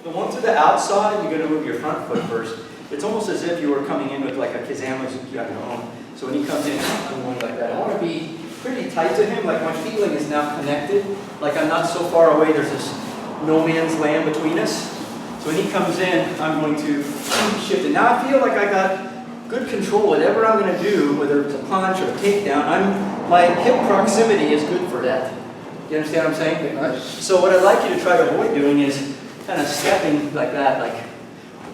The one to the outside, you're going to move your front foot first. It's almost as if you were coming in with like a Kizamazuki on your own. So when he comes in, I'm going like that. I want to be pretty tight to him, like my feeling is now connected. Like I'm not so far away, there's this no man's land between us. So when he comes in, I'm going to shift it. Now I feel like I got good control. Whatever I'm going to do, whether it's a punch or a takedown, my hip proximity is good for that. You understand what I'm saying? Nice. So what I'd like you to try to avoid doing is kind of stepping like that, like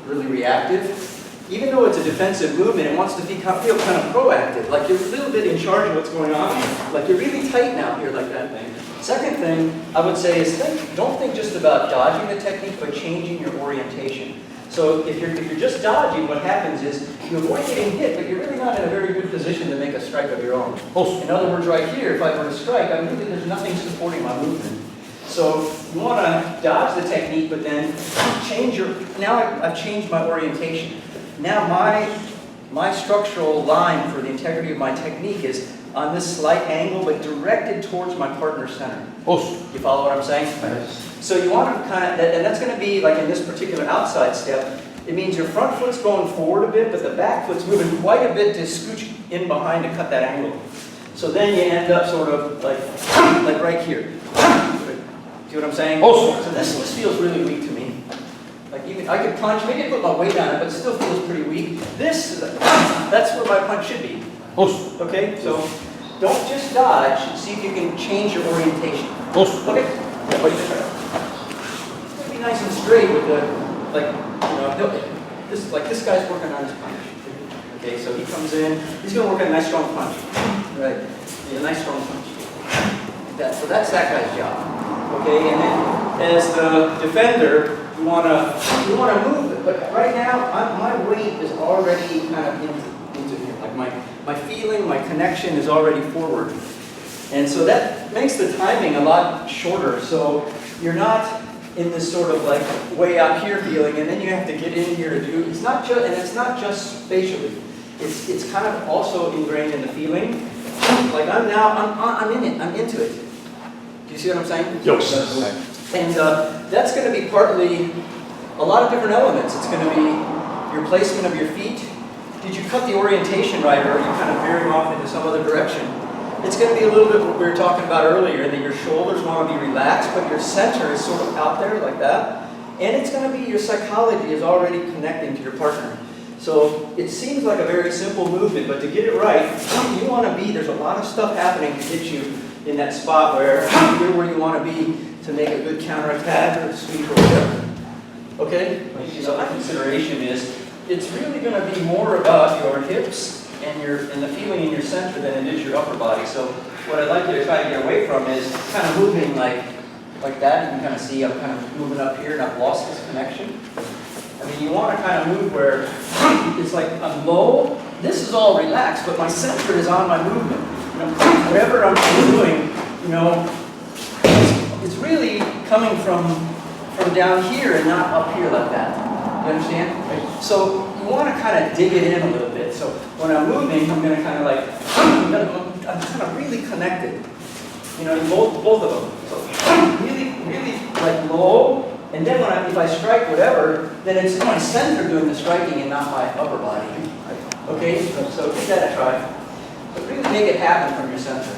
really reactive. Even though it's a defensive movement, it wants to feel kind of proactive, like you're a little bit in charge of what's going on, like you're really tight now here, like that thing. Second thing I would say is don't think just about dodging the technique, but changing your orientation. So if you're just dodging, what happens is you avoid getting hit, but you're really not in a very good position to make a strike of your own. In other words, right here, if I were to strike, there's nothing supporting my movement. So you want to dodge the technique, but then change your, now I've changed my orientation. Now my structural line for the integrity of my technique is on this slight angle, but directed towards my partner's center. You follow what I'm saying? Nice. So you want to kind of, and that's going to be like in this particular outside step, it means your front foot's going forward a bit, but the back foot's moving quite a bit to scooch in behind to cut that angle. So then you end up sort of like right here. See what I'm saying? So this feels really weak to me. Like even I could punch, maybe I put my weight on it, but it still feels pretty weak. This, that's where my punch should be. Okay, so don't just dodge. See if you can change your orientation. Okay. Yeah, what do you try? It's gonna be nice and straight with the this guy's working on his punch. Okay, so he comes in. He's gonna work on a nice strong punch. Right. Yeah, nice strong punch. So that's that guy's job. Okay, and then as the defender, you wanna move it, but right now my weight is already kind of into here. Like my feeling, my connection is already forward, and so that makes the timing a lot shorter. So you're not in this sort of like way up here feeling, and then you have to get in here to do. It's not just spatially. It's kind of also ingrained in the feeling. Like I'm in it. I'm into it. Do you see what I'm saying? Yes. And that's going to be partly a lot of different elements. It's going to be your placement of your feet. Did you cut the orientation right, or are you kind of veering off into some other direction? It's going to be a little bit what we were talking about earlier, that your shoulders want to be relaxed, but your center is sort of out there like that. And it's going to be your psychology is already connecting to your partner. So it seems like a very simple movement, but to get it right, you want to be, there's a lot of stuff happening to get you in that spot where you're where you want to be to make a good counterattack or sweep or whatever. Okay? So my consideration is, it's really going to be more about your hips and the feeling in your center than it is your upper body. So what I'd like you to try to get away from is kind of moving like that. You can kind of see I'm kind of moving up here and I've lost this connection. I mean, you want to kind of move where it's like I'm low. This is all relaxed, but my center is on my movement. Whatever I'm doing, it's really coming from down here and not up here like that. You understand? So you want to kind of dig it in a little bit. So when I'm moving, I'm going to kind of like, I'm kind of really connected. Both of them. So really like low. And then if I strike whatever, then it's my center doing the striking and not my upper body. Okay? So give that a try. But really make it happen from your center.